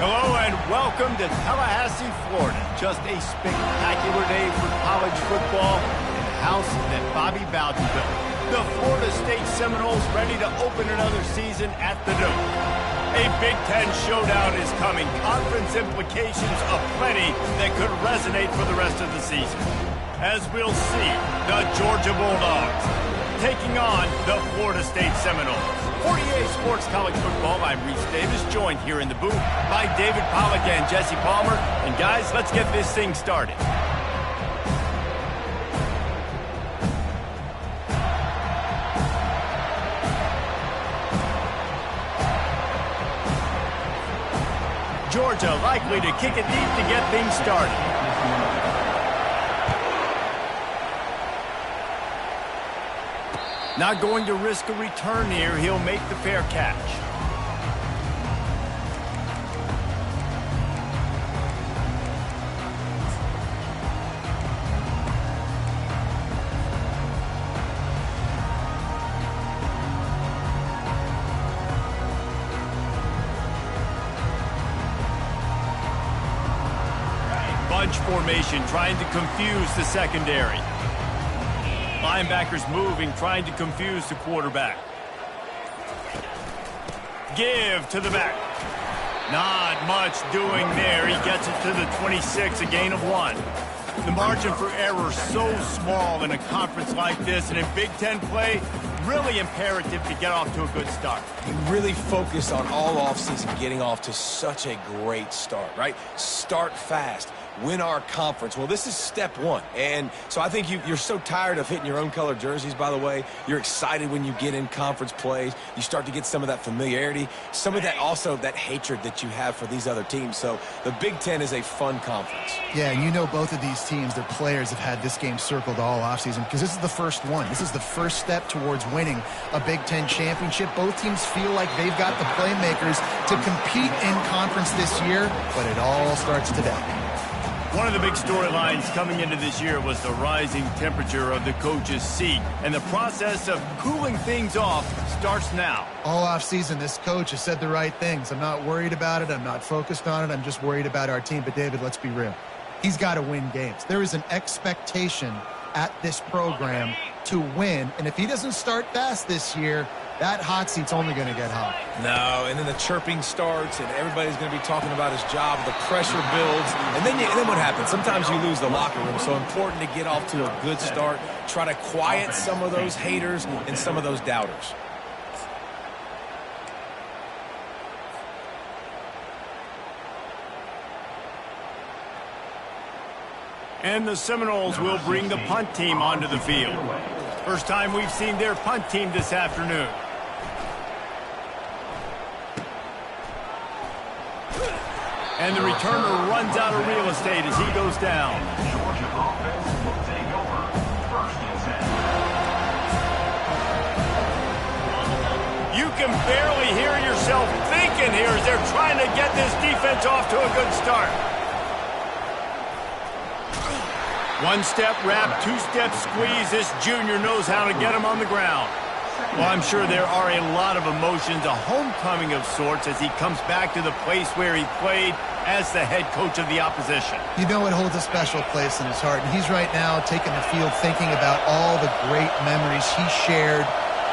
Hello and welcome to Tallahassee, Florida. Just a spectacular day for college football in the house that Bobby Bowden built. The Florida State Seminoles ready to open another season at the Dome. A Big Ten showdown is coming. Conference implications aplenty that could resonate for the rest of the season. As we'll see, the Georgia Bulldogs taking on the Florida State Seminoles. 48 Sports College Football, I'm Reese Davis, joined here in the booth by David Pollack and Jesse Palmer. And guys, let's get this thing started. Georgia likely to kick it deep to get things started. Not going to risk a return here. He'll make the fair catch. Bunch formation trying to confuse the secondary. Linebackers moving, trying to confuse the quarterback. Give to the back. Not much doing there. He gets it to the 26, a gain of 1. The margin for error so small in a conference like this, and in Big Ten play, really imperative to get off to a good start. You really focus on all offseason getting off to such a great start, right? Start fast. Win our conference. Well, this is step one. And so I think you're so tired of hitting your own color jerseys, by the way. You're excited when you get in conference plays. You start to get some of that familiarity, some of that also that hatred that you have for these other teams. So the Big Ten is a fun conference. Yeah, you know both of these teams, their players have had this game circled all offseason because this is the first one. This is the first step towards winning a Big Ten championship. Both teams feel like they've got the playmakers to compete in conference this year, but it all starts today. One of the big storylines coming into this year was the rising temperature of the coach's seat, and the process of cooling things off starts now. All offseason, this coach has said the right things. I'm not worried about it. I'm not focused on it. I'm just worried about our team. But, David, let's be real. He's got to win games. There is an expectation at this program to win, and if he doesn't start fast this year, that hot seat's only going to get hot. No, and then the chirping starts, and everybody's going to be talking about his job. The pressure builds, and then what happens? Sometimes you lose the locker room, so important to get off to a good start. Try to quiet some of those haters and some of those doubters. And the Seminoles will bring the punt team onto the field. First time we've seen their punt team this afternoon. And the returner runs out of real estate as he goes down. Georgia offense will take over. First and 10. You can barely hear yourself thinking here as they're trying to get this defense off to a good start. One-step wrap, two-step squeeze. This junior knows how to get him on the ground. Well, I'm sure there are a lot of emotions, a homecoming of sorts as he comes back to the place where he played as the head coach of the opposition. You know it holds a special place in his heart, and he's right now taking the field thinking about all the great memories he shared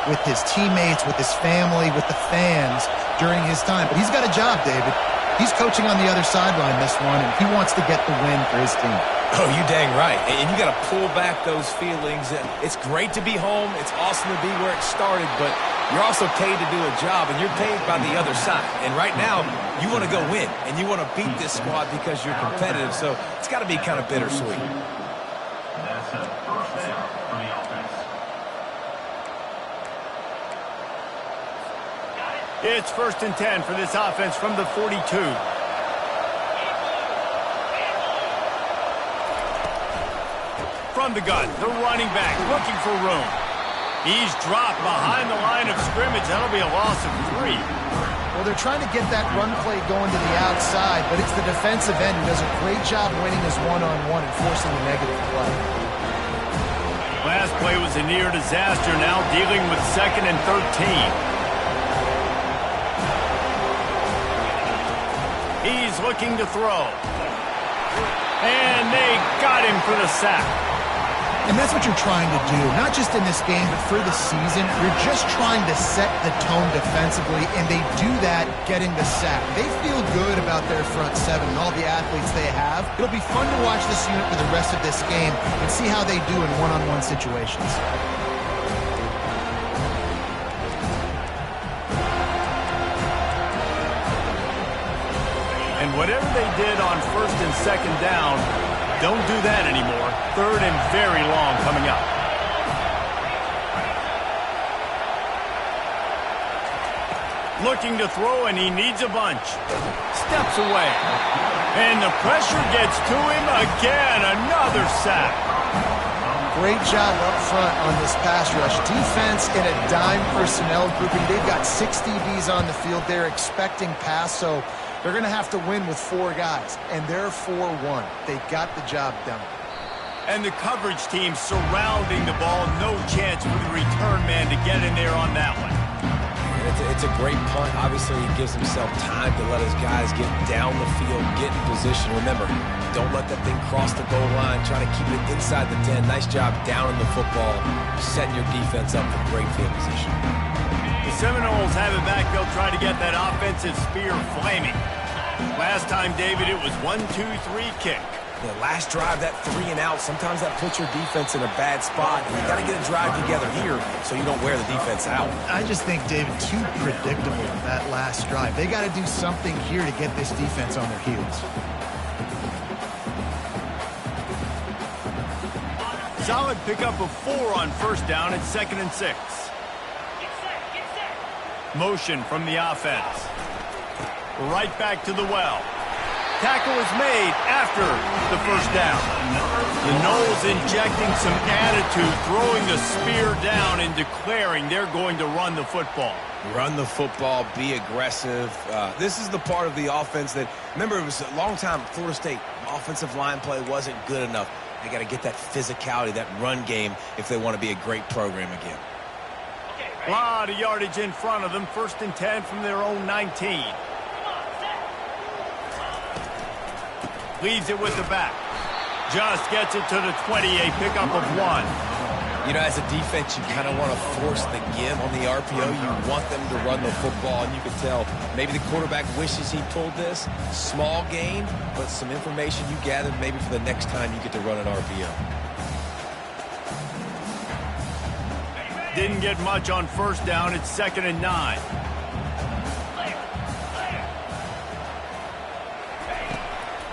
with his teammates, with his family, with the fans during his time. But he's got a job, David. He's coaching on the other sideline this one, and he wants to get the win for his team. Oh, you dang right. And you got to pull back those feelings. It's great to be home. It's awesome to be where it started, but you're also paid to do a job, and you're paid by the other side. And right now, you want to go win, and you want to beat this squad because you're competitive, so it's got to be kind of bittersweet. That's a first down for the offense. It's first and 10 for this offense from the 42. From the gun, the running back looking for room. He's dropped behind the line of scrimmage. That'll be a loss of 3. Well, they're trying to get that run play going to the outside, but it's the defensive end who does a great job winning his one-on-one and forcing the negative play. Last play was a near disaster, now dealing with 2nd and 13. He's He's looking to throw. And they got him for the sack. And that's what you're trying to do, not just in this game, but for the season. You're just trying to set the tone defensively, and they do that getting the sack. They feel good about their front seven and all the athletes they have. It'll be fun to watch this unit for the rest of this game and see how they do in one-on-one situations. And whatever they did on first and second down, don't do that anymore. Third and very long coming up. Looking to throw, and he needs a bunch. Steps away. And the pressure gets to him again. Another sack. Great job up front on this pass rush. Defense in a dime personnel grouping. They've got 6 DBs on the field. They're expecting pass, so they're going to have to win with 4 guys, and they're 4-1. They got the job done. And the coverage team surrounding the ball. No chance for the return man to get in there on that one. It's a great punt. Obviously, he gives himself time to let his guys get down the field, get in position. Remember, don't let that thing cross the goal line. Try to keep it inside the 10. Nice job down in the football, setting your defense up for great field position. The Seminoles have it back. They'll try to get that offensive spear flaming. Last time, David, it was 1-2-3 kick. The last drive, that 3 and out, sometimes that puts your defense in a bad spot. And you got to get a drive together here so you don't wear the defense out. I just think, David, too predictable that last drive. They got to do something here to get this defense on their heels. Solid pickup of 4 on first down and 2nd and 6. Motion from the offense. Right back to the well. Tackle is made after the first down. The Noles injecting some attitude, throwing the spear down and declaring they're going to run the football. Run the football, be aggressive. This is the part of the offense that, remember, it was a long time, Florida State, offensive line play wasn't good enough. They got to get that physicality, that run game, if they want to be a great program again. A lot of yardage in front of them. 1st and 10 from their own 19. Leaves it with the back. Just gets it to the 20, a pickup of 1. You know, as a defense, you kind of want to force the give on the RPO. You want them to run the football, and you can tell maybe the quarterback wishes he pulled this. Small gain, but some information you gathered maybe for the next time you get to run an RPO. Didn't get much on first down. It's 2nd and 9.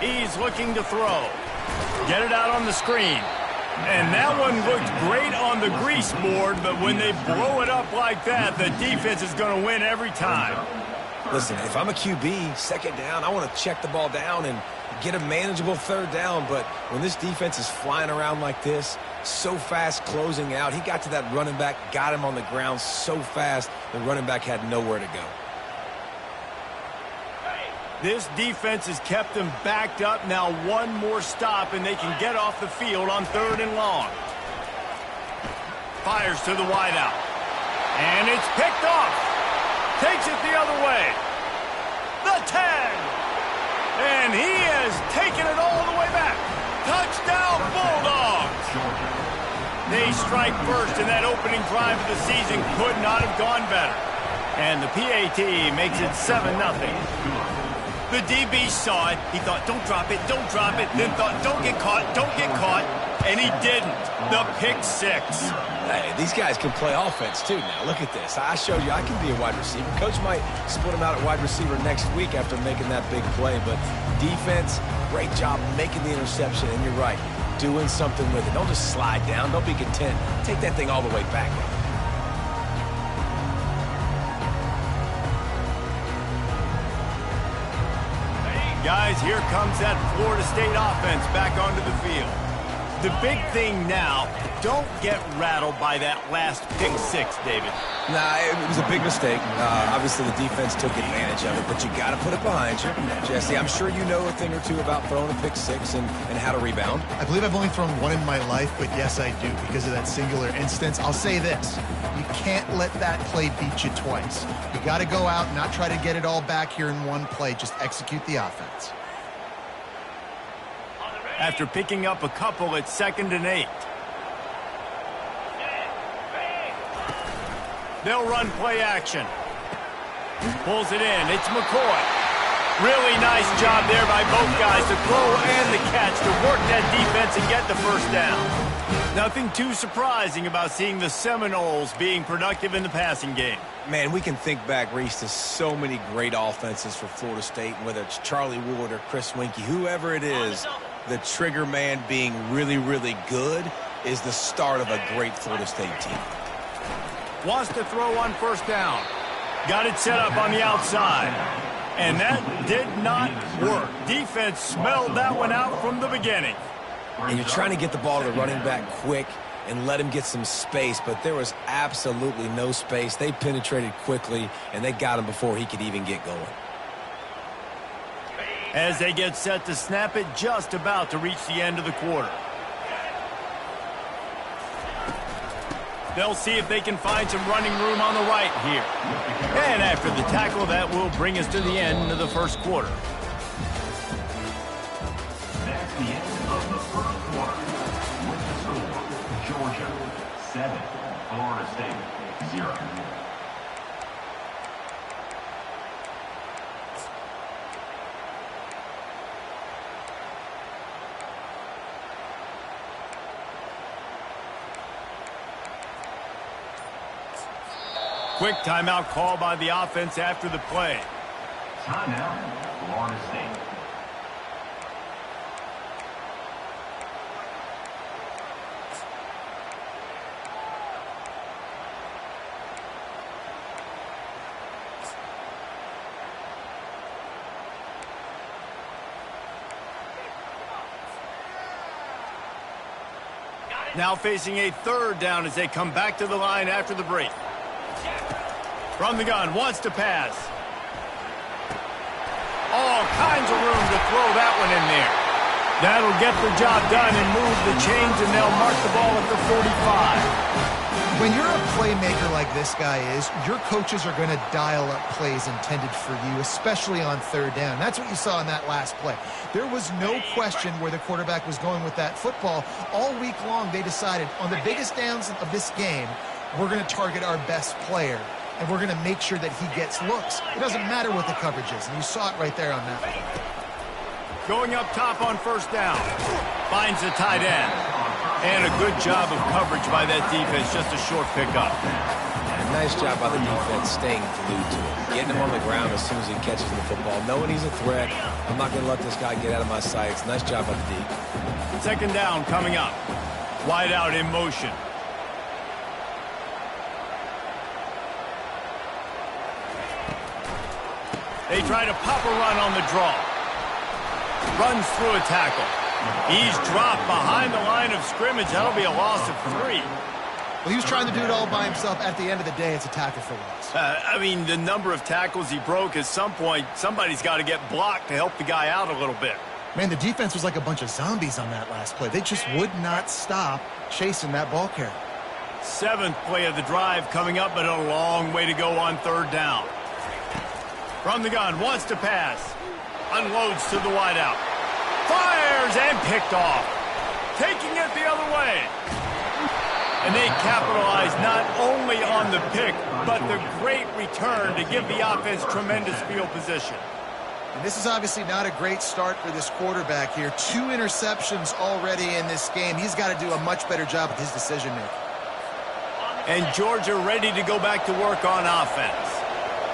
He's looking to throw. Get it out on the screen. And that one looked great on the grease board, but when they blow it up like that, the defense is going to win every time. Listen, if I'm a QB, 2nd down, I want to check the ball down and get a manageable 3rd down. But when this defense is flying around like this, so fast closing out, he got to that running back, got him on the ground so fast, the running back had nowhere to go. This defense has kept them backed up. Now one more stop, and they can get off the field on 3rd and long. Fires to the wideout. And it's picked off. Takes it the other way. The 10. And he has taken it all the way back. Touchdown, Bulldogs. They strike first, and that opening drive of the season could not have gone better. And the PAT makes it 7-0. The DB saw it. He thought, don't drop it, don't drop it. Then thought, don't get caught, don't get caught. And he didn't. The pick 6. Hey, these guys can play offense, too, now. Look at this. I showed you I can be a wide receiver. Coach might split him out at wide receiver next week after making that big play. But defense, great job making the interception. And you're right, doing something with it. Don't just slide down. Don't be content. Take that thing all the way back. Guys, here comes that Florida State offense back onto the field. The big thing now, don't get rattled by that last pick six, David. Nah, it was a big mistake. Obviously, the defense took advantage of it, but you got to put it behind you. Jesse, I'm sure you know a thing or two about throwing a pick six and how to rebound. I believe I've only thrown one in my life, but yes, I do because of that singular instance. I'll say this. You can't let that play beat you twice. You got to go out and not try to get it all back here in one play. Just execute the offense. After picking up a couple at 2nd and 8. They'll run play action. Pulls it in. It's McCoy. Really nice job there by both guys to throw and the catch to work that defense and get the first down. Nothing too surprising about seeing the Seminoles being productive in the passing game. Man, we can think back, Reese, to so many great offenses for Florida State, whether it's Charlie Ward or Chris Winkie, whoever it is, the trigger man being really, really good is the start of a great Florida State team. Wants to throw on first down. Got it set up on the outside. And that did not work. Defense smelled that one out from the beginning. And you're trying to get the ball to the running back quick and let him get some space, but there was absolutely no space. They penetrated quickly, and they got him before he could even get going. As they get set to snap it, just about to reach the end of the quarter. They'll see if they can find some running room on the right here. And after the tackle, that will bring us to the end of the first quarter. That's the end of the first quarter. With the score, Georgia 7, Florida State 0. Quick timeout call by the offense after the play. Timeout, Florida State. Now facing a 3rd down as they come back to the line after the break. From the gun, wants to pass. All kinds of room to throw that one in there. That'll get the job done and move the chains, and they'll mark the ball at the 45. When you're a playmaker like this guy is, your coaches are going to dial up plays intended for you, especially on 3rd down. That's what you saw in that last play. There was no question where the quarterback was going with that football. All week long, they decided on the biggest downs of this game, we're going to target our best player, and we're going to make sure that he gets looks. It doesn't matter what the coverage is, and you saw it right there on that one. Going up top on 1st down. Finds the tight end. And a good job of coverage by that defense, just a short pickup. And nice job by the defense staying glued to it. Getting him on the ground as soon as he catches the football. Knowing he's a threat, I'm not going to let this guy get out of my sights. Nice job by the D. 2nd down coming up. Wide out in motion. They try to pop a run on the draw. Runs through a tackle. He's dropped behind the line of scrimmage. That'll be a loss of 3. Well, he was trying to do it all by himself. At the end of the day, it's a tackle for loss. I mean, the number of tackles he broke, at some point, somebody's got to get blocked to help the guy out a little bit. Man, the defense was like a bunch of zombies on that last play. They just would not stop chasing that ball carrier. 7th play of the drive coming up, but a long way to go on 3rd down. From the gun, wants to pass. Unloads to the wideout. Fires and picked off. Taking it the other way. And they capitalize not only on the pick, but the great return to give the offense tremendous field position. And this is obviously not a great start for this quarterback here. 2 interceptions already in this game. He's got to do a much better job with his decision-making. And Georgia ready to go back to work on offense.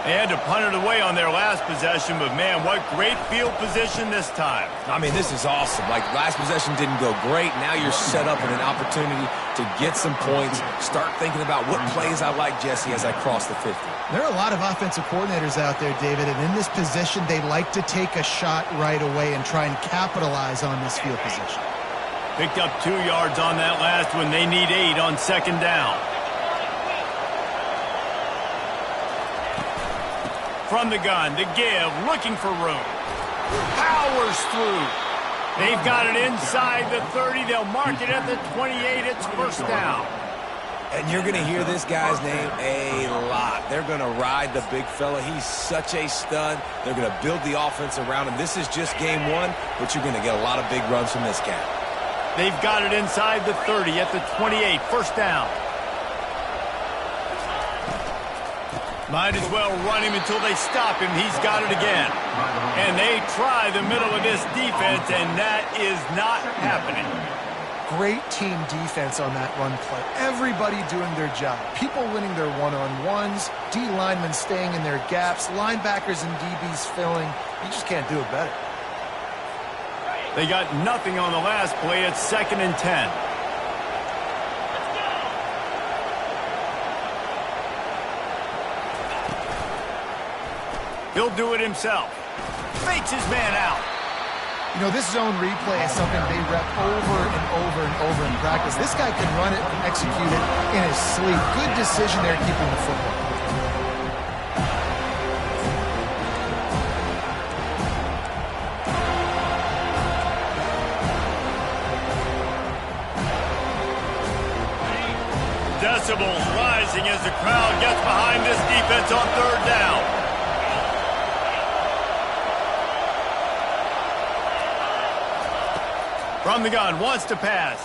They had to punt it away on their last possession, but man, what great field position this time. I mean, this is awesome. Like, last possession didn't go great. Now you're set up with an opportunity to get some points. Start thinking about what plays I like, Jesse, as I cross the 50. There are a lot of offensive coordinators out there, David, and in this position, they like to take a shot right away and try and capitalize on this field position. Picked up 2 yards on that last one. They need 8 on second down. From the gun, the give, looking for room. Powers through. They've got it inside the 30. They'll mark it at the 28. It's first down. And you're going to hear this guy's name a lot. They're going to ride the big fella. He's such a stud. They're going to build the offense around him. This is just game 1, but you're going to get a lot of big runs from this guy. They've got it inside the 30 at the 28. First down. Might as well run him until they stop him. He's got it again. And they try the middle of this defense, and that is not happening. Great team defense on that run play. Everybody doing their job. People winning their one-on-ones, D linemen staying in their gaps, linebackers and DBs filling. You just can't do it better. They got nothing on the last play. It's 2nd and 10. He'll do it himself. Fakes his man out. You know, this zone replay is something they rep over and over and over in practice. This guy can run it and execute it in his sleep. Good decision there keeping the football. Decibels rising as the crowd gets behind this defense on third down. From the gun, wants to pass.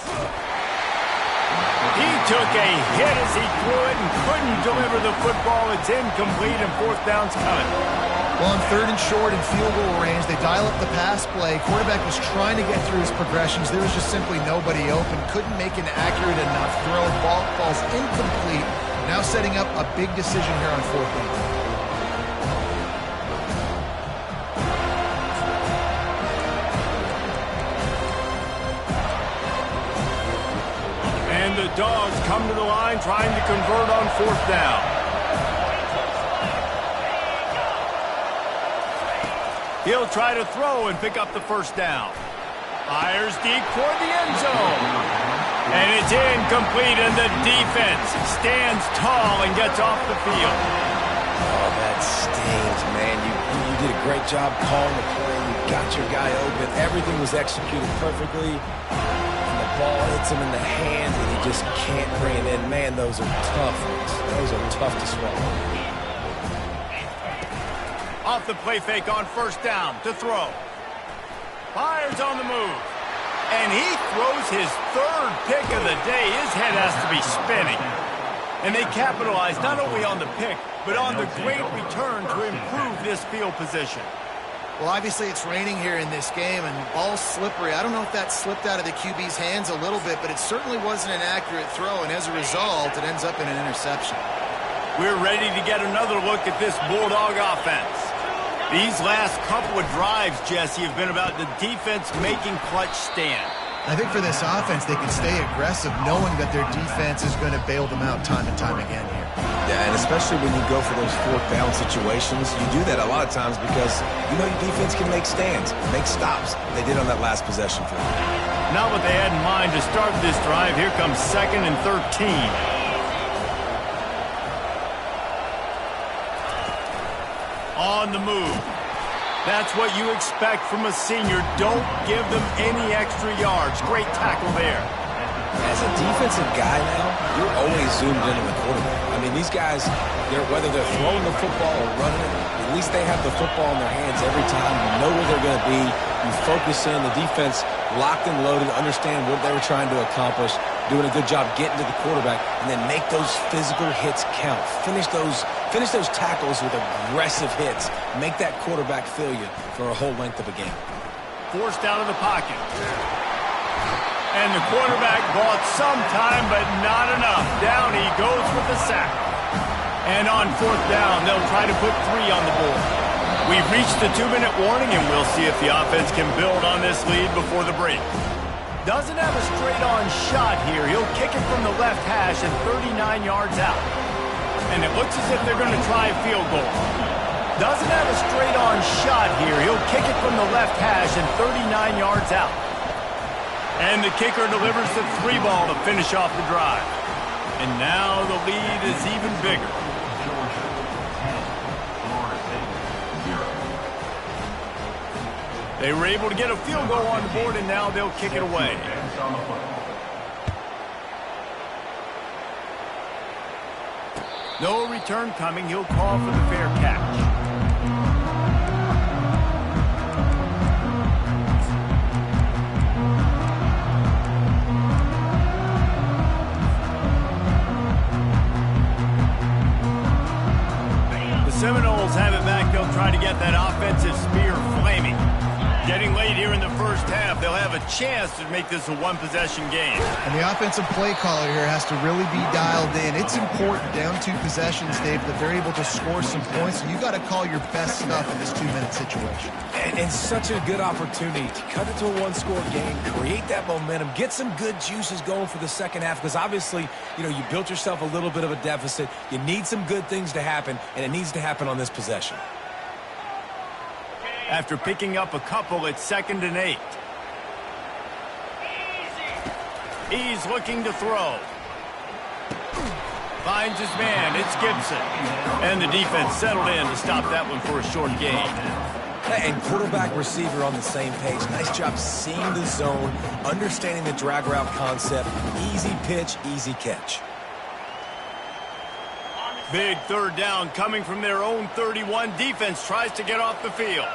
He took a hit as he threw it and couldn't deliver the football. It's incomplete and fourth down's coming. Well, on 3rd and short and field goal range, they dial up the pass play. Quarterback was trying to get through his progressions. There was just simply nobody open. Couldn't make an accurate enough throw. Ball falls incomplete. Now setting up a big decision here on 4th down. And the Dogs come to the line trying to convert on 4th down. He'll try to throw and pick up the first down. Fires deep toward the end zone. And it's incomplete, and the defense stands tall and gets off the field. Oh, that stings, man. You did a great job calling the play. You got your guy open. Everything was executed perfectly. And the ball hits him in the hands, and he just can't bring it in. Man, those are tough ones. Those are tough to swallow. Off the play fake on first down to throw. Fires on the move. And he throws his 3rd pick of the day. His head has to be spinning. And they capitalize not only on the pick, but on the great return to improve this field position. Well, obviously it's raining here in this game, and the ball's slippery. I don't know if that slipped out of the QB's hands a little bit, but it certainly wasn't an accurate throw, and as a result, it ends up in an interception. We're ready to get another look at this Bulldog offense. These last couple of drives, Jesse, have been about the defense making clutch stand. I think for this offense, they can stay aggressive knowing that their defense is going to bail them out time and time again here. Yeah, and especially when you go for those 4th down situations, you do that a lot of times because you know your defense can make stands, make stops. They did on that last possession for them. Not what they had in mind to start this drive. Here comes 2nd and 13. On the move. That's what you expect from a senior. Don't give them any extra yards. Great tackle there. As a defensive guy now, you're always zoomed in on the quarterback. I mean, these guys, whether they're throwing the football or running it, at least they have the football in their hands every time. You know where they're going to be. You focus in. The defense locked and loaded, understand what they were trying to accomplish, doing a good job getting to the quarterback, and then make those physical hits count. Finish those tackles with aggressive hits. Make that quarterback feel you for a whole length of a game. Forced out of the pocket. And the quarterback bought some time, but not enough. Down he goes with the sack. And on 4th down, they'll try to put 3 on the board. We've reached the 2-minute warning, and we'll see if the offense can build on this lead before the break. Doesn't have a straight-on shot here. He'll kick it from the left hash and 39 yards out. And it looks as if they're going to try a field goal. Doesn't have a straight-on shot here. He'll kick it from the left hash and 39 yards out. And the kicker delivers the 3-ball to finish off the drive. And now the lead is even bigger. Georgia 10, Florida State 0. They were able to get a field goal on the board, and now they'll kick it away. On the football. No return coming. He'll call for the fair catch. The Seminoles have it back. They'll try to get that offensive spear flaming. Getting late here in the first half, they'll have a chance to make this a one-possession game. And the offensive play caller here has to really be dialed in. It's important down 2 possessions, Dave, that they're able to score some points. You got to call your best stuff in this 2-minute situation. And such a good opportunity to cut it to a one-score game, create that momentum, get some good juices going for the second half, because obviously, you built yourself a little bit of a deficit. You need some good things to happen, and it needs to happen on this possession. After picking up a couple, it's 2nd and 8. He's looking to throw. Finds his man. It's Gibson. And the defense settled in to stop that one for a short gain. And quarterback receiver on the same page. Nice job seeing the zone, understanding the drag route concept. Easy pitch, easy catch. Big 3rd down coming from their own 31. Defense tries to get off the field.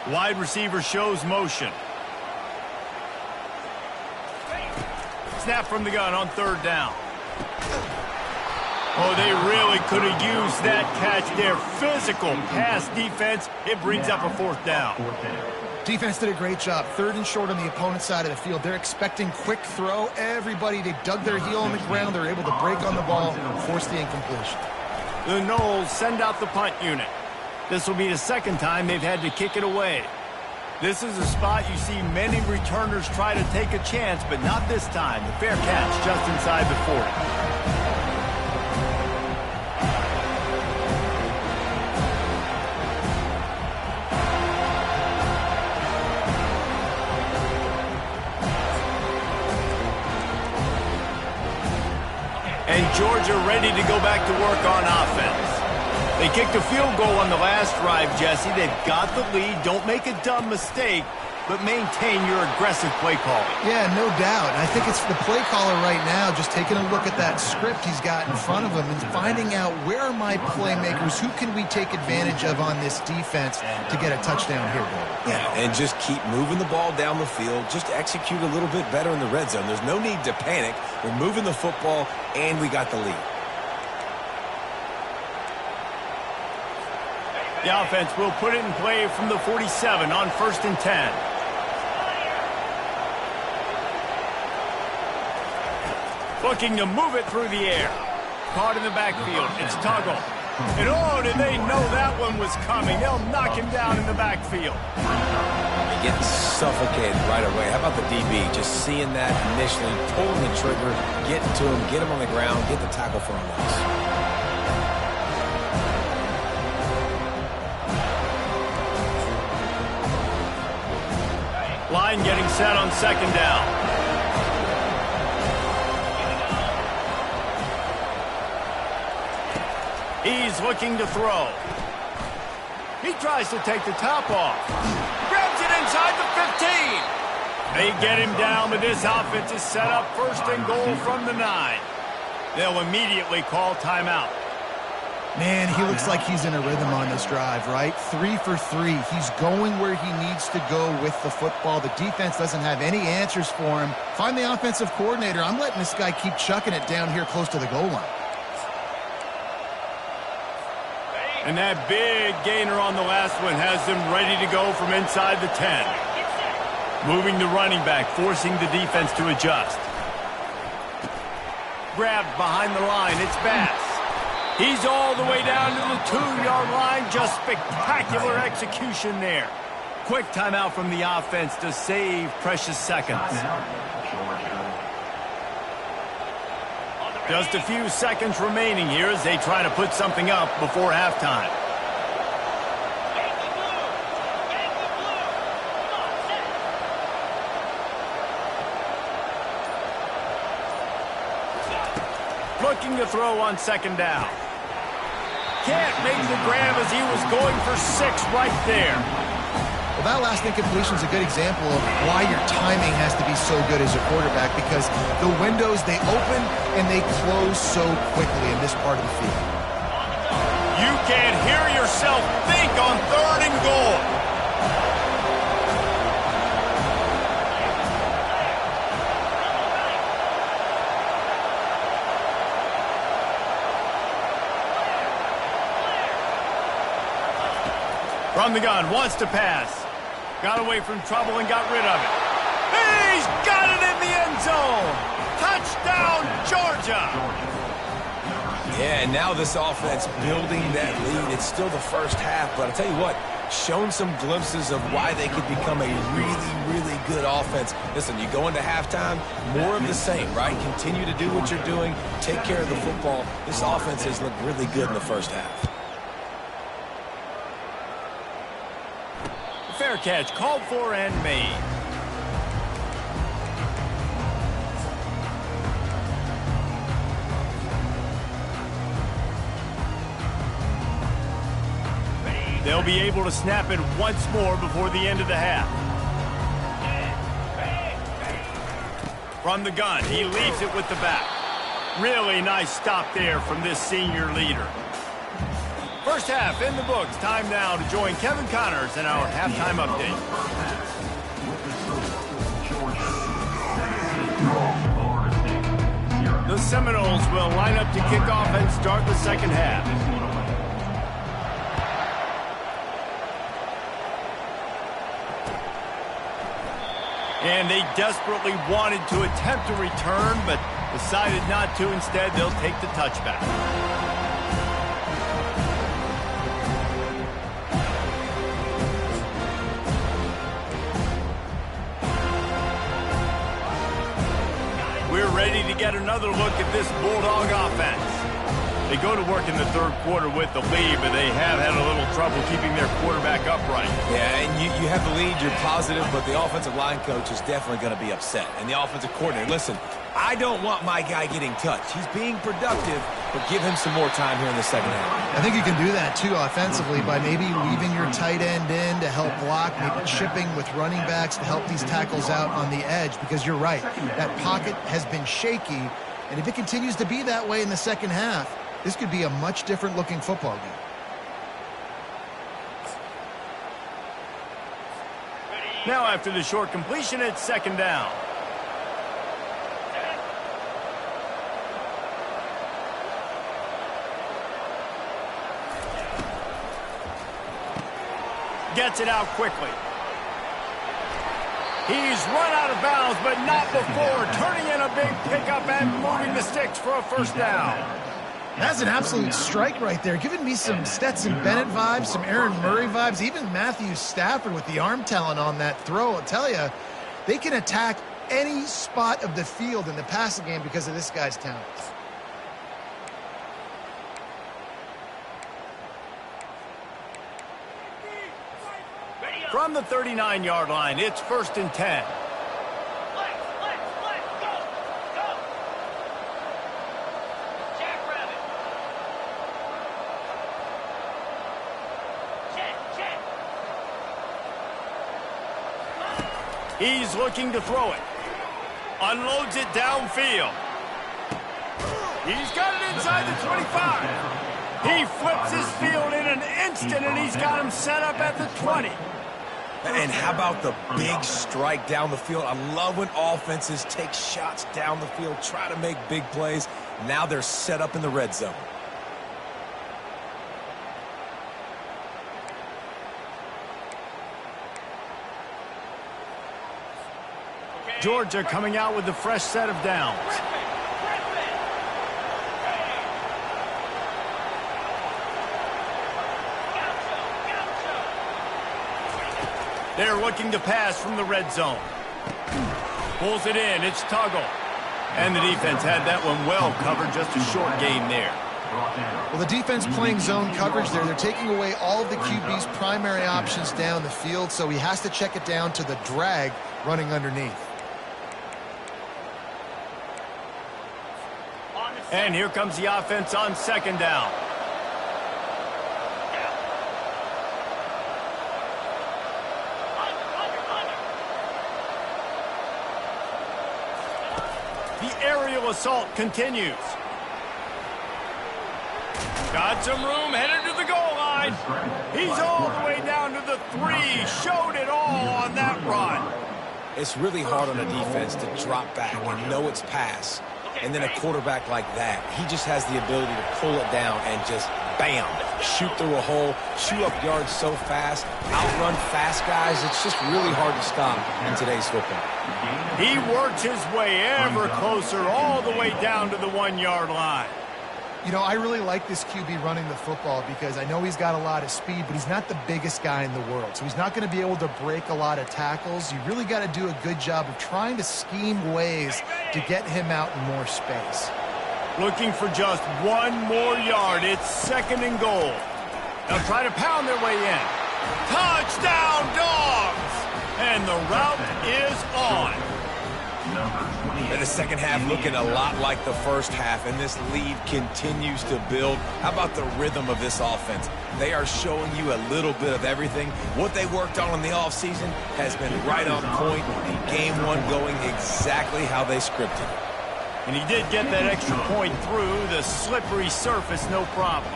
Wide receiver shows motion. Snap from the gun on 3rd down. Oh, they really could have used that catch there. Physical pass defense. It brings up a 4th down. Defense did a great job. 3rd and short on the opponent's side of the field. They're expecting quick throw. Everybody, they dug their heel on the ground. They're able to break on the ball and force the incompletion. The Noles send out the punt unit. This will be the 2nd time they've had to kick it away. This is a spot you see many returners try to take a chance, but not this time. The fair catch just inside the 40. And Georgia ready to go back to work on offense. They kicked a field goal on the last drive, Jesse. They've got the lead. Don't make a dumb mistake, but maintain your aggressive play calling. Yeah, no doubt. I think it's the play caller right now just taking a look at that script he's got in front of him and finding out where are my playmakers, who can we take advantage of on this defense to get a touchdown here, Bill. Yeah, and just keep moving the ball down the field. Just execute a little bit better in the red zone. There's no need to panic. We're moving the football, and we got the lead. The offense will put it in play from the 47 on 1st and 10. Looking to move it through the air. Caught in the backfield. It's Tuggle. And oh, did they know that one was coming? They'll knock him down in the backfield. Getting suffocated right away. How about the DB? Just seeing that initially, pulling the trigger, getting to him, get him on the ground, get the tackle for a loss. Line getting set on 2nd down. He's looking to throw. He tries to take the top off. Grabs it inside the 15. They get him down, but this offense is set up 1st and goal from the 9. They'll immediately call timeout. Man, he looks like he's in a rhythm on this drive, right? 3 for 3. He's going where he needs to go with the football. The defense doesn't have any answers for him. Find the offensive coordinator. I'm letting this guy keep chucking it down here close to the goal line. And that big gainer on the last one has them ready to go from inside the 10. Moving the running back, forcing the defense to adjust. Grabbed behind the line. It's Bass. He's all the way down to the 2-yard line. Just spectacular execution there. Quick timeout from the offense to save precious seconds. Just a few seconds remaining here as they try to put something up before halftime. looking to throw on second down. Can't make the grab as he was going for 6 right there. Well, that last incompletion is a good example of why your timing has to be so good as a quarterback, because the windows, they open and they close so quickly in this part of the field. You can't hear yourself think on 3rd and goal. From the gun, wants to pass. Got away from trouble and got rid of it. He's got it in the end zone. Touchdown, Georgia. Yeah, and now this offense building that lead. It's still the first half, but I'll tell you what, shown some glimpses of why they could become a really, really good offense. Listen, you go into halftime, more of the same, right? Continue to do what you're doing, take care of the football. This offense has looked really good in the first half. Fair catch, called for and made. They'll be able to snap it once more before the end of the half. From the gun, he leaves it with the back. Really nice stop there from this senior leader. First half in the books. Time now to join Kevin Connors in our halftime update. The Seminoles will line up to kick off and start the second half. And they desperately wanted to attempt a return, but decided not to. Instead, they'll take the touchback. We're ready to get another look at this Bulldog offense. They go to work in the 3rd quarter with the lead, but they have had a little trouble keeping their quarterback upright. Yeah, and you have the lead, you're positive, but the offensive line coach is definitely going to be upset. And the offensive coordinator, listen, I don't want my guy getting touched. He's being productive, but give him some more time here in the second half. I think you can do that, too, offensively, by maybe leaving your tight end in to help block, maybe chipping with running backs to help these tackles out on the edge, because you're right. That pocket has been shaky, and if it continues to be that way in the second half, this could be a much different-looking football game. Now, after the short completion, it's second down. Gets it out quickly. He's run out of bounds, but not before turning in a big pickup and moving the sticks for a first down. That's an absolute strike right there, giving me some Stetson Bennett vibes, some Aaron Murray vibes, even Matthew Stafford with the arm talent on that throw. I'll tell you, they can attack any spot of the field in the passing game because of this guy's talent. From the 39-yard line, it's 1st and 10. He's looking to throw it. Unloads it downfield. He's got it inside the 25. He flips his field in an instant, and he's got him set up at the 20. And how about the big strike down the field? I love when offenses take shots down the field, try to make big plays. Now they're set up in the red zone. Georgia coming out with a fresh set of downs. They're looking to pass from the red zone. Pulls it in. It's Tuggle. And the defense had that one well covered. Just a short gain there. Well, the defense playing zone coverage there. They're taking away all of the QB's primary options down the field, so he has to check it down to the drag running underneath. On the And here comes the offense on second down. The aerial assault continues. Got some room, headed to the goal line. He's all the way down to the 3. Showed it all on that run. It's really hard on a defense to drop back and know it's pass. And then a quarterback like that, he just has the ability to pull it down and just, bam, shoot through a hole, chew up yards so fast, outrun fast guys. It's just really hard to stop in today's football. He works his way ever closer all the way down to the 1-yard line. You know, I really like this QB running the football because I know he's got a lot of speed, but he's not the biggest guy in the world. So he's not going to be able to break a lot of tackles. You really got to do a good job of trying to scheme ways to get him out in more space. Looking for just 1 more yard. It's 2nd and goal. They'll try to pound their way in. Touchdown, Dogs! And the route is on. And the second half looking a lot like the first half, and this lead continues to build. How about the rhythm of this offense? They are showing you a little bit of everything. What they worked on in the offseason has been right on point, and game 1 going exactly how they scripted it. And he did get that extra point through the slippery surface, no problem.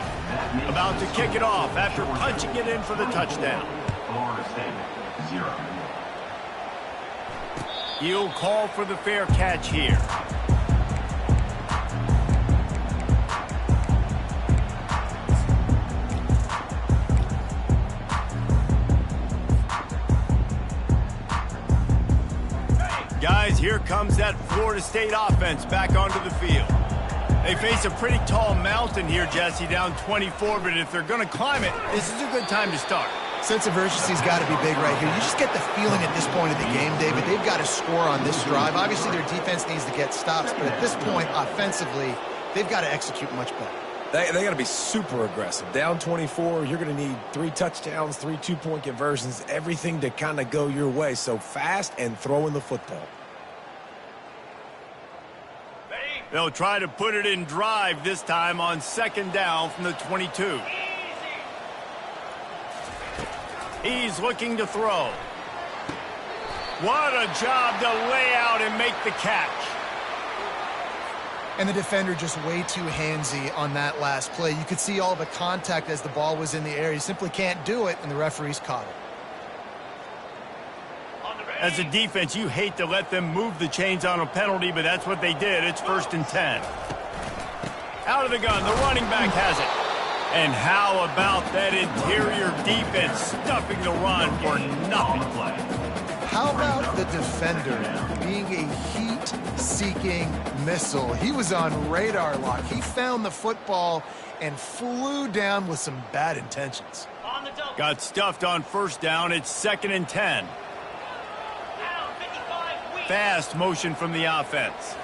About to kick it off after punching it in for the touchdown. Florida State, 0. He'll call for the fair catch here. Guys, here comes that Florida State offense back onto the field. They face a pretty tall mountain here, Jesse, down 24, but if they're going to climb it, this is a good time to start. Sense of urgency's got to be big right here. You just get the feeling at this point of the game, David, they've got to score on this drive. Obviously, their defense needs to get stops, but at this point, offensively, they've got to execute much better. They got to be super aggressive. Down 24, you're going to need 3 touchdowns, 3 two-point conversions, everything to kind of go your way. So fast and throwing the football. They'll try to put it in drive this time on 2nd down from the 22. He's looking to throw. What a job to lay out and make the catch. And the defender just way too handsy on that last play. You could see all the contact as the ball was in the air. He simply can't do it, and the referees caught it. As a defense, you hate to let them move the chains on a penalty, but that's what they did. It's 1st and 10. Out of the gun, the running back has it. And how about that interior defense stuffing the run for nothing? How about the defender being a heat-seeking missile? He was on radar lock. He found the football and flew down with some bad intentions. Got stuffed on 1st down. It's 2nd and 10. Fast motion from the offense.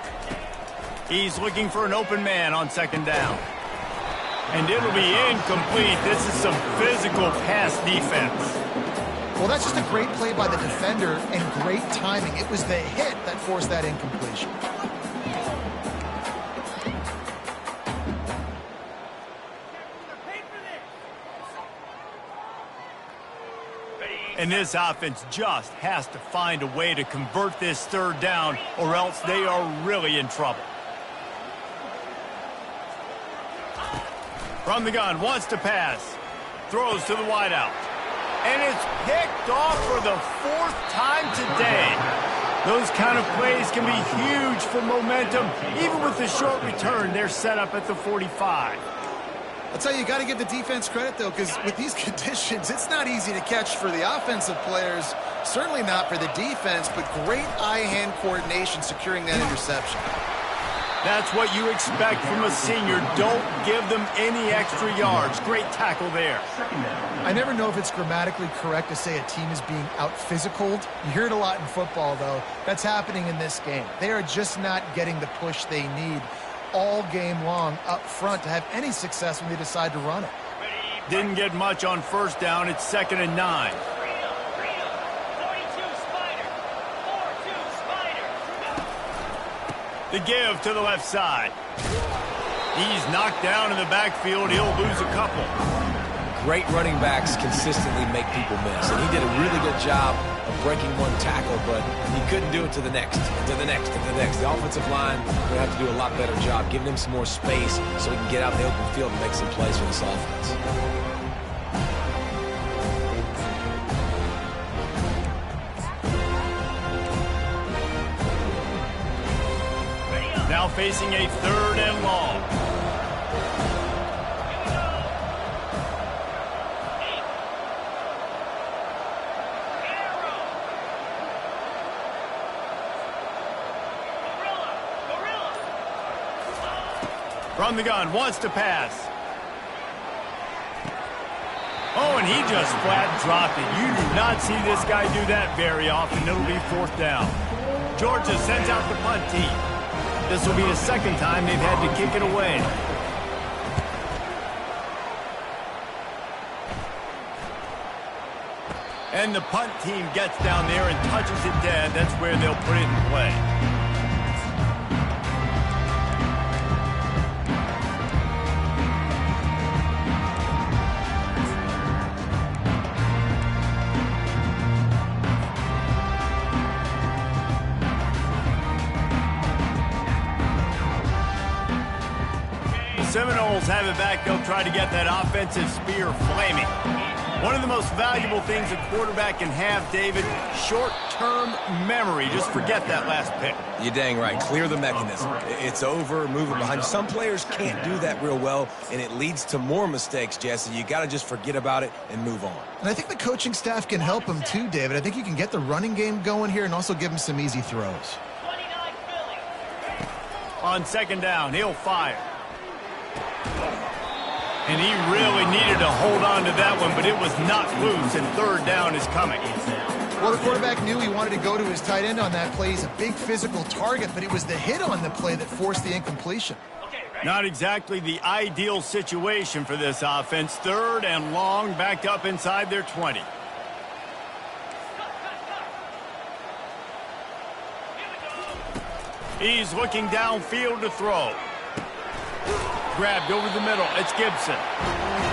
He's looking for an open man on 2nd down. And it'll be incomplete. This is some physical pass defense. Well, that's just a great play by the defender and great timing. It was the hit that forced that incompletion. And this offense just has to find a way to convert this 3rd down, or else they are really in trouble. From the gun, wants to pass. Throws to the wideout. And it's picked off for the 4th time today. Those kind of plays can be huge for momentum. Even with the short return, they're set up at the 45. I'll tell you got to give the defense credit, though, because with these conditions, it's not easy to catch for the offensive players. Certainly not for the defense, but great eye-hand coordination securing that interception. That's what you expect from a senior. Don't give them any extra yards. Great tackle there. I never know if it's grammatically correct to say a team is being out-physicaled. You hear it a lot in football, though. That's happening in this game. They are just not getting the push they need all game long up front to have any success when they decide to run it. Didn't get much on 1st down. It's 2nd and 9. The give to the left side. He's knocked down in the backfield. He'll lose a couple. Great running backs consistently make people miss, and he did a really good job of breaking one tackle, but he couldn't do it to the next, and to the next, and to the next. The offensive line will have to do a lot better job giving him some more space so he can get out in the open field and make some plays for this offense. Now facing a 3rd and long. From the gun, wants to pass. Oh, and he just flat dropped it. You do not see this guy do that very often. It'll be 4th down. Georgia sends out the punt team. This will be the 2nd time they've had to kick it away. And the punt team gets down there and touches it dead. That's where they'll put it in play. Seminoles have it back. They'll try to get that offensive spear flaming. One of the most valuable things a quarterback can have, David, short-term memory. Just forget that last pick. You're dang right. Clear the mechanism. It's over, move it behind you. Some players can't do that real well, and it leads to more mistakes, Jesse. You got to just forget about it and move on. And I think the coaching staff can help him too, David. I think you can get the running game going here and also give him some easy throws. On 2nd down, he'll fire. And he really needed to hold on to that one, but it was not loose, and 3rd down is coming. Well, the quarterback knew he wanted to go to his tight end on that play. He's a big physical target, but it was the hit on the play that forced the incompletion. Not exactly the ideal situation for this offense. 3rd and long, backed up inside their 20. He's looking downfield to throw. Grabbed over the middle. It's Gibson.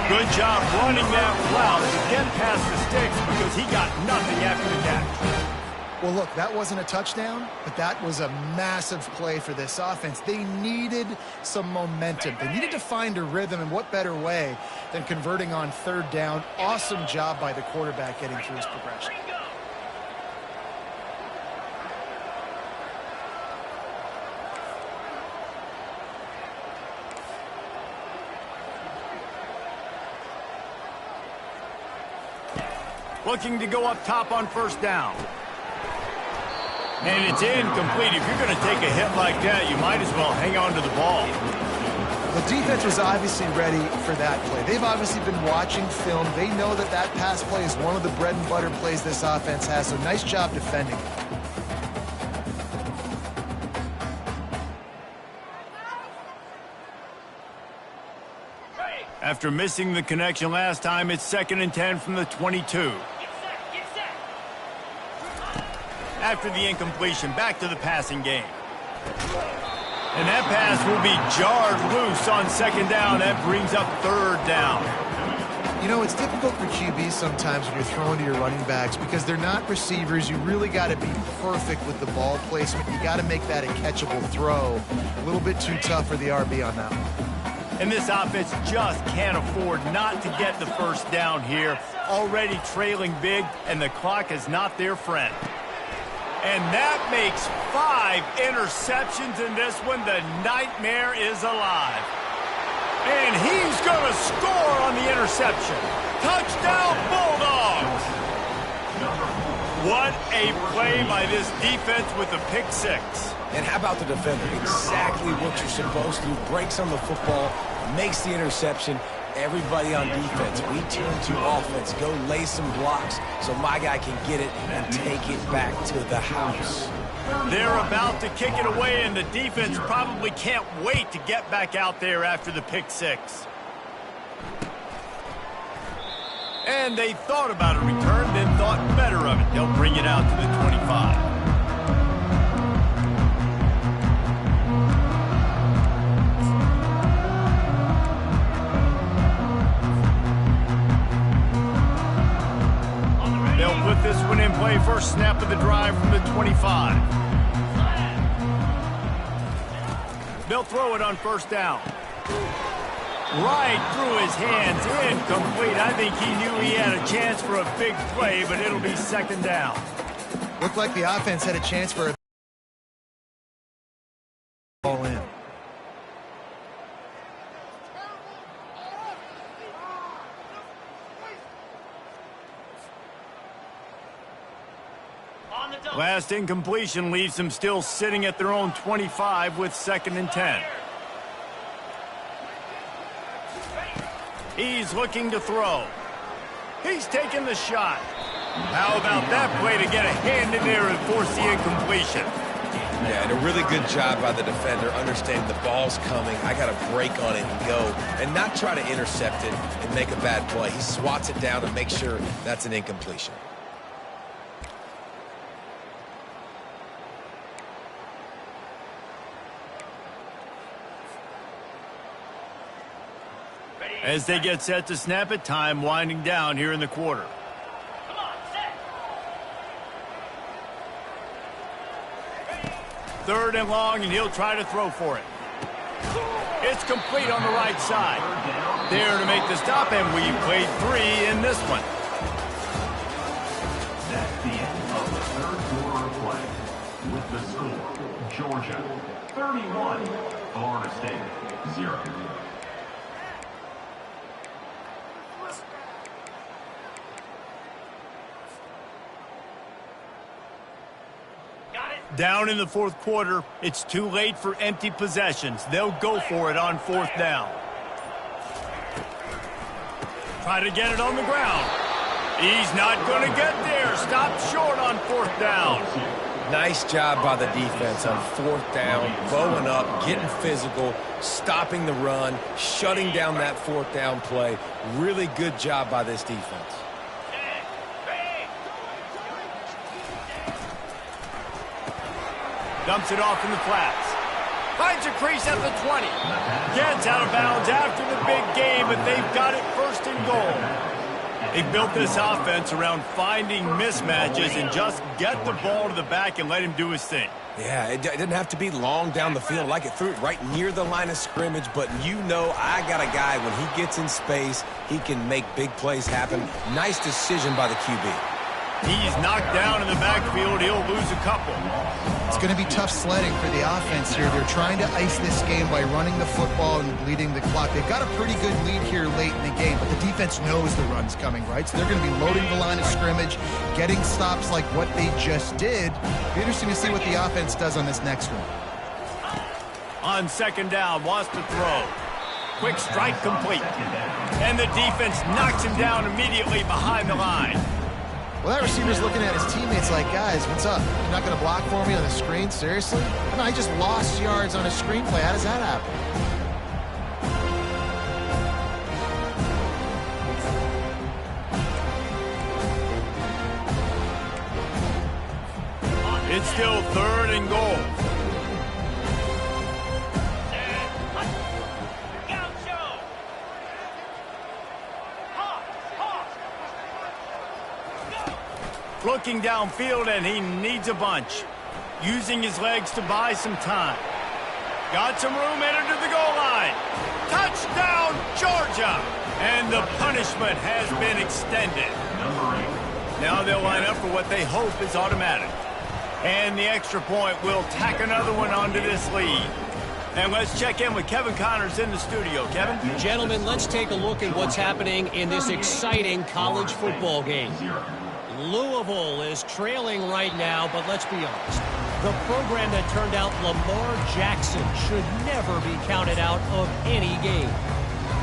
Good job running that route to get past the sticks because he got nothing after the catch. Well, look, that wasn't a touchdown, but that was a massive play for this offense. They needed some momentum. They needed to find a rhythm, and what better way than converting on 3rd down. Awesome job by the quarterback getting through his progression. Looking to go up top on 1st down. And it's incomplete. If you're going to take a hit like that, you might as well hang on to the ball. The defense was obviously ready for that play. They've obviously been watching film. They know that that pass play is one of the bread and butter plays this offense has, so nice job defending. After missing the connection last time, it's 2nd and 10 from the 22. After the incompletion, back to the passing game. And that pass will be jarred loose on 2nd down. That brings up 3rd down. You know, it's difficult for QBs sometimes when you're throwing to your running backs because they're not receivers. You really got to be perfect with the ball placement. You got to make that a catchable throw. A little bit too tough for the RB on that one. And this offense just can't afford not to get the 1st down here. Already trailing big, and the clock is not their friend. And that makes 5 interceptions in this one. The nightmare is alive. And he's going to score on the interception. Touchdown, Bulldogs! What a play by this defense with the pick 6. And how about the defender? Exactly what you're supposed to. Breaks on the football, makes the interception. Everybody on defense, we turn to offense. Go lay some blocks so my guy can get it and take it back to the house. They're about to kick it away, and the defense probably can't wait to get back out there after the pick 6. And they thought about a return, then thought better of it. They'll bring it out to the 25. snap of the drive from the 25. They'll throw it on first down. Right through his hands, incomplete. I think he knew he had a chance for a big play, but it'll be second down. Looked like the offense had a chance for a ball in. Last incompletion leaves them still sitting at their own 25 with 2nd and 10. He's looking to throw. He's taking the shot. How about that play to get a hand in there and force the incompletion? Yeah, and a really good job by the defender understanding the ball's coming. I got to break on it and go and not try to intercept it and make a bad play. He swats it down and makes sure that's an incompletion. As they get set to snap it, time winding down here in the quarter. Third and long, and he'll try to throw for it. It's complete on the right side. There to make the stop, and we played 3 in this one. That's the end of the third quarter of play. With the score, Georgia 31, Florida State 0. Down in the fourth quarter, it's too late for empty possessions. They'll go for it on 4th down. Try to get it on the ground. He's not going to get there. Stop short on 4th down. Nice job by the defense on 4th down, bowing up, getting physical, stopping the run, shutting down that 4th down play. Really good job by this defense. Dumps it off in the flats. Finds a crease at the 20. Gets out of bounds after the big game, but they've got it 1st and goal. They built this offense around finding mismatches and just get the ball to the back and let him do his thing. Yeah, it didn't have to be long down the field. Like it threw it right near the line of scrimmage, but you know I got a guy, when he gets in space, he can make big plays happen. Nice decision by the QB. He's knocked down in the backfield. He'll lose a couple. It's going to be tough sledding for the offense here. They're trying to ice this game by running the football and bleeding the clock. They've got a pretty good lead here late in the game, but the defense knows the run's coming, right? So they're going to be loading the line of scrimmage, getting stops like what they just did. It'll be interesting to see what the offense does on this next one. On 2nd down, wants to throw. Quick strike complete. And the defense knocks him down immediately behind the line. Well, that receiver's looking at his teammates like, guys, what's up? You're not going to block for me on the screen? Seriously? No, I just lost yards on a screenplay. How does that happen? It's still 3rd and goal. Looking downfield, and he needs a bunch. Using his legs to buy some time. Got some room, entered to the goal line. Touchdown, Georgia! And the punishment has been extended. Now they'll line up for what they hope is automatic. And the extra point will tack another one onto this lead. And let's check in with Kevin Connors in the studio. Kevin? Gentlemen, let's take a look at what's happening in this exciting college football game. Louisville is trailing right now, but let's be honest. The program that turned out Lamar Jackson should never be counted out of any game.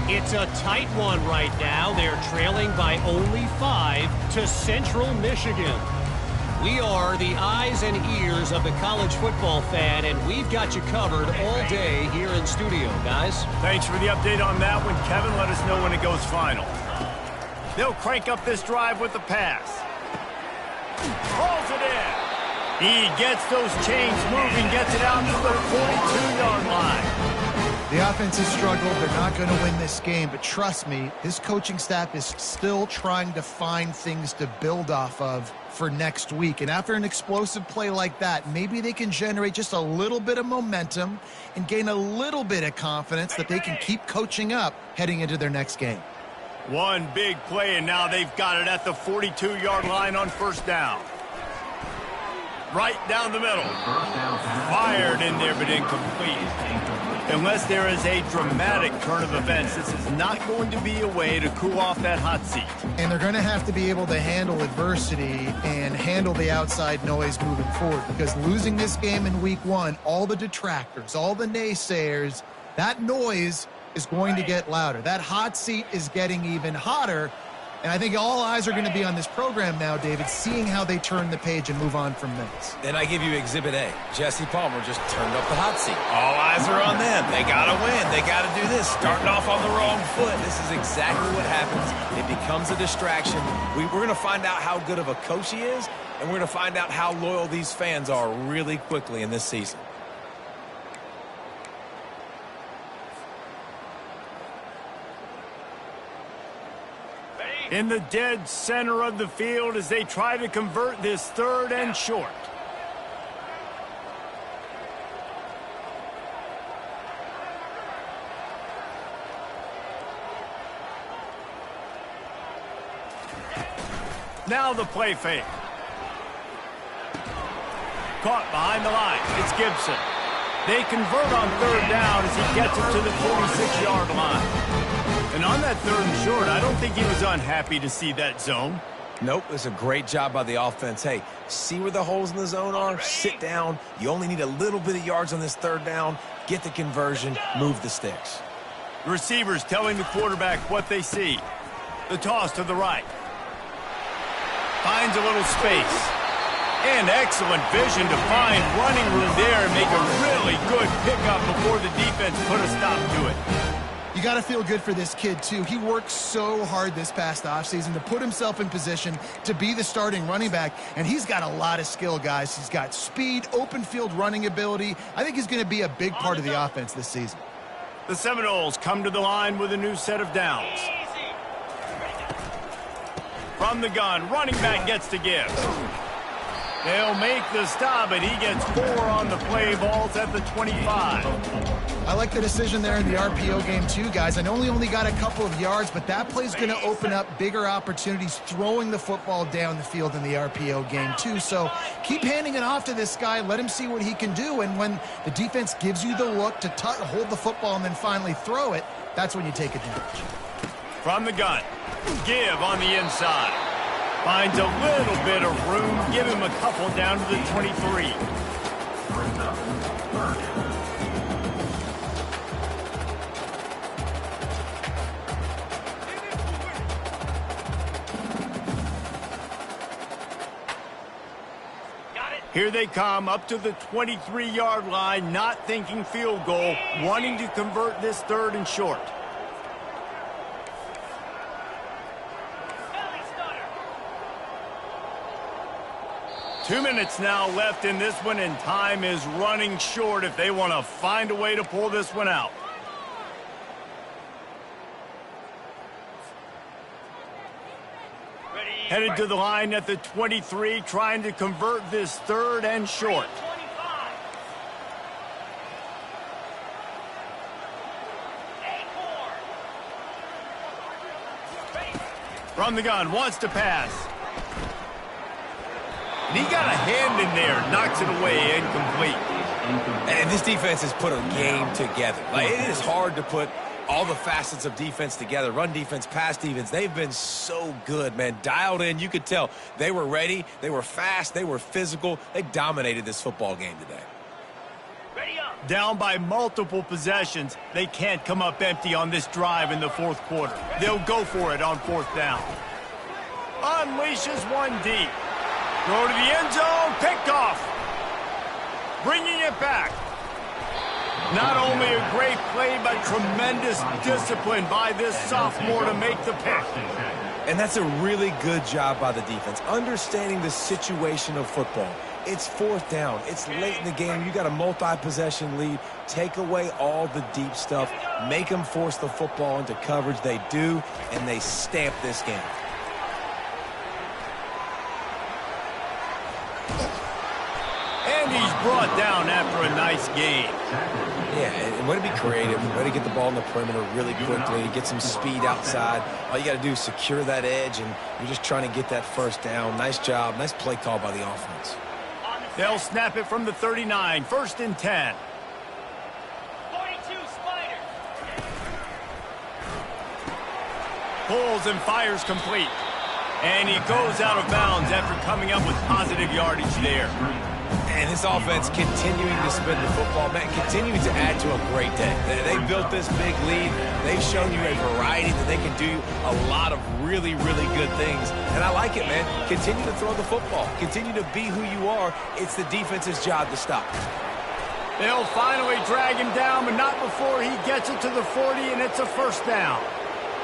It's a tight one right now. They're trailing by only 5 to Central Michigan. We are the eyes and ears of the college football fan, and we've got you covered all day here in studio, guys. Thanks for the update on that one, Kevin. Let us know when it goes final. They'll crank up this drive with the pass. Pulls it in. He gets those chains moving, gets it out to the 42-yard line. The offense has struggled. They're not going to win this game, but trust me, this coaching staff is still trying to find things to build off of for next week. And after an explosive play like that, maybe they can generate just a little bit of momentum and gain a little bit of confidence that they can keep coaching up heading into their next game. One big play, and now they've got it at the 42-yard line on first down. Right down the middle. Fired in there, but incomplete. Unless there is a dramatic turn of events, this is not going to be a way to cool off that hot seat. And they're going to have to be able to handle adversity and handle the outside noise moving forward, because losing this game in week 1, all the detractors, all the naysayers, that noise is going to get louder. That hot seat is getting even hotter. And I think all eyes are going to be on this program now, David, seeing how they turn the page and move on from this. Then I give you Exhibit A. Jesse Palmer just turned up the hot seat. All eyes are on them. They got to win. They got to do this. Starting off on the wrong foot. This is exactly what happens. It becomes a distraction. We're going to find out how good of a coach he is, and we're going to find out how loyal these fans are really quickly in this season. In the dead center of the field as they try to convert this 3rd and short. Now the play fake. Caught behind the line. It's Gibson. They convert on 3rd down as he gets it to the 46-yard line. And on that 3rd and short, I don't think he was unhappy to see that zone. Nope, it's a great job by the offense. Hey, see where the holes in the zone are? Sit down. You only need a little bit of yards on this 3rd down. Get the conversion. Move the sticks. The receivers telling the quarterback what they see. The toss to the right. Finds a little space. And excellent vision to find running room there and make a really good pickup before the defense put a stop to it. You got to feel good for this kid, too. He worked so hard this past offseason to put himself in position to be the starting running back, and he's got a lot of skill, guys. He's got speed, open field running ability. I think he's going to be a big part of the offense this season. The Seminoles come to the line with a new set of downs. From the gun, running back gets to give. They'll make the stop, and he gets 4 on the play. Ball's at the 25. I like the decision there in the RPO game too, guys. I know he only got a couple of yards, but that play's going to open up bigger opportunities throwing the football down the field in the RPO game too. So keep handing it off to this guy. Let him see what he can do. And when the defense gives you the look to hold the football and then finally throw it, that's when you take advantage. From the gun, give on the inside. Finds a little bit of room. Give him a couple down to the 23. Here they come up to the 23-yard line, not thinking field goal, wanting to convert this 3rd and short. Two minutes now left in this one, and time is running short if they want to find a way to pull this one out. Headed to the line at the 23, trying to convert this 3rd and short. From the gun, wants to pass. And he got a hand in there, knocks it away, incomplete. And this defense has put a game together. Like, it is hard to put all the facets of defense together. Run defense, pass defense. They've been so good, man. Dialed in. You could tell they were ready. They were fast. They were physical. They dominated this football game today. Down by multiple possessions. They can't come up empty on this drive in the 4th quarter. They'll go for it on 4th down. Unleashes one deep. Throw to the end zone. Picked off. Bringing it back. Not only a great play, but tremendous discipline by this sophomore to make the pick. And that's a really good job by the defense, understanding the situation of football. It's fourth down. It's late in the game. You got a multi-possession lead. Take away all the deep stuff. Make them force the football into coverage. They do, and they stamp this game. And he's brought down after a nice gain. Yeah, and way to be creative, way to get the ball in the perimeter really quickly, get some speed outside. All you got to do is secure that edge, and you're just trying to get that first down. Nice job. Nice play call by the offense. They'll snap it from the 39, 1st and 10. 42 Spider. Pulls and fires complete. And he goes out of bounds after coming up with positive yardage there. And this offense continuing to spin the football, man, continuing to add to a great day. They built this big lead. They've shown you a variety that they can do a lot of really, really good things. And I like it, man. Continue to throw the football. Continue to be who you are. It's the defense's job to stop. They'll finally drag him down, but not before he gets it to the 40, and it's a first down.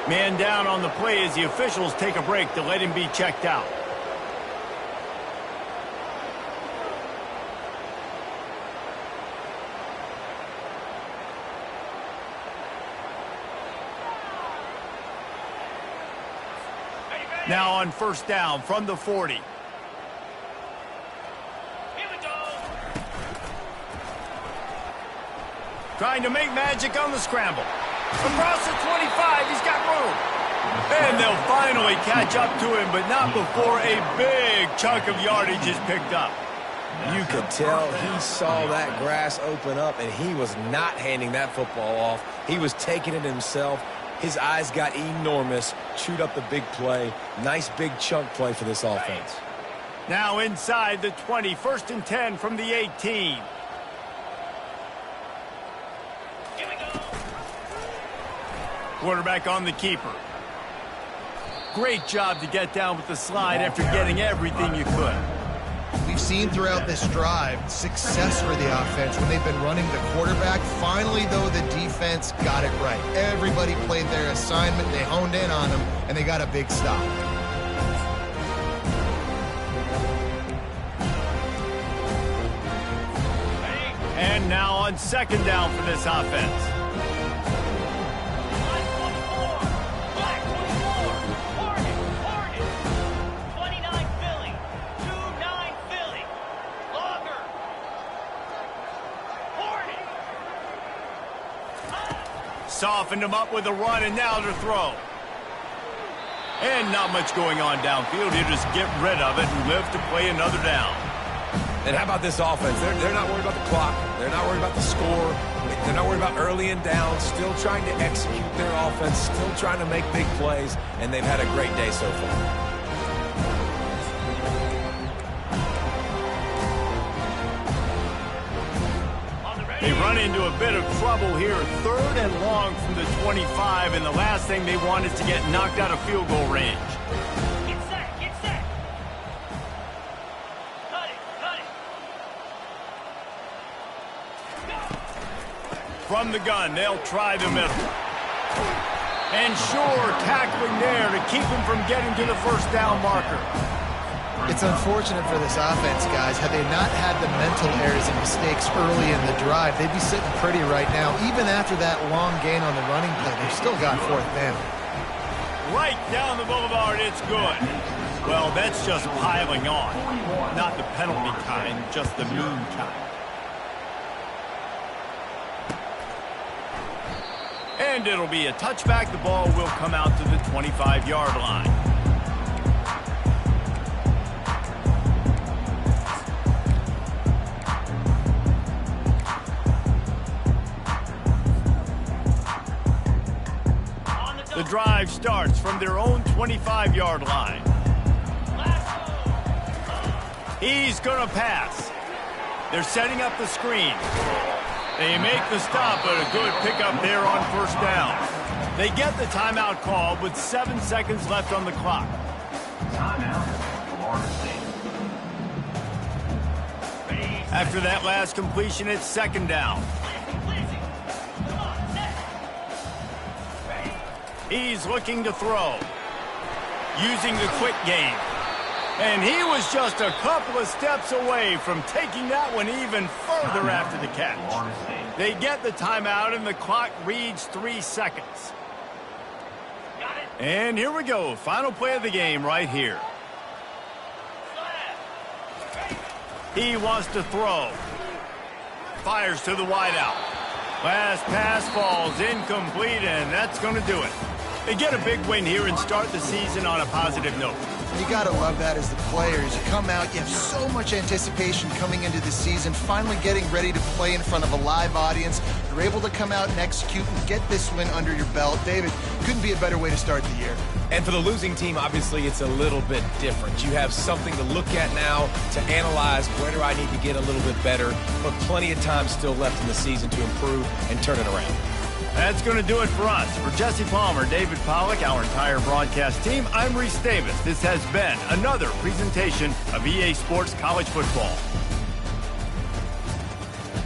Man down on the play as the officials take a break to let him be checked out. Now on first down from the 40. Here we go. Trying to make magic on the scramble. Across the 25, he's got room. And they'll finally catch up to him, but not before a big chunk of yardage is picked up. You could tell he saw that grass open up, and he was not handing that football off. He was taking it himself. His eyes got enormous, chewed up the big play. Nice big chunk play for this offense. Now inside the 20, 1st and 10 from the 18. Here we go. Quarterback on the keeper. Great job to get down with the slide after getting everything you could. We've seen throughout this drive success for the offense when they've been running the quarterback. Finally, though, the defense got it right. Everybody played their assignment. They honed in on them, and they got a big stop. And now on 2nd down for this offense. Softened him up with a run, and now to throw. And not much going on downfield. He'll just get rid of it and live to play another down. And how about this offense? They're not worried about the clock. They're not worried about the score. They're not worried about early and down. Still trying to execute their offense. Still trying to make big plays. And they've had a great day so far. They run into a bit of trouble here. 3rd and long from the 25, and the last thing they want is to get knocked out of field goal range. Get set, get set. Cut it, cut it. Go. From the gun, they'll try the middle. And sure, tackling there to keep him from getting to the first down marker. It's unfortunate for this offense, guys. Had they not had the mental errors and mistakes early in the drive, they'd be sitting pretty right now. Even after that long gain on the running play, they've still got 4th down. Right down the boulevard, it's good. Well, that's just piling on. Not the penalty kind, just the mean kind. And it'll be a touchback. The ball will come out to the 25-yard line. The drive starts from their own 25-yard line. He's going to pass. They're setting up the screen. They make the stop, but a good pickup there on first down. They get the timeout called with 7 seconds left on the clock. After that last completion, it's 2nd down. He's looking to throw. Using the quick game. And he was just a couple of steps away from taking that one even further after the catch. They get the timeout, and the clock reads 3 seconds. And here we go. Final play of the game right here. He wants to throw. Fires to the wideout. Last pass falls incomplete, and that's going to do it. They get a big win here and start the season on a positive note. You got to love that as the players. You come out, you have so much anticipation coming into the season, finally getting ready to play in front of a live audience. You're able to come out and execute and get this win under your belt. David, couldn't be a better way to start the year. And for the losing team, obviously, it's a little bit different. You have something to look at now to analyze where do I need to get a little bit better, but plenty of time still left in the season to improve and turn it around. That's going to do it for us. For Jesse Palmer, David Pollack, our entire broadcast team, I'm Reese Davis. This has been another presentation of EA Sports College Football.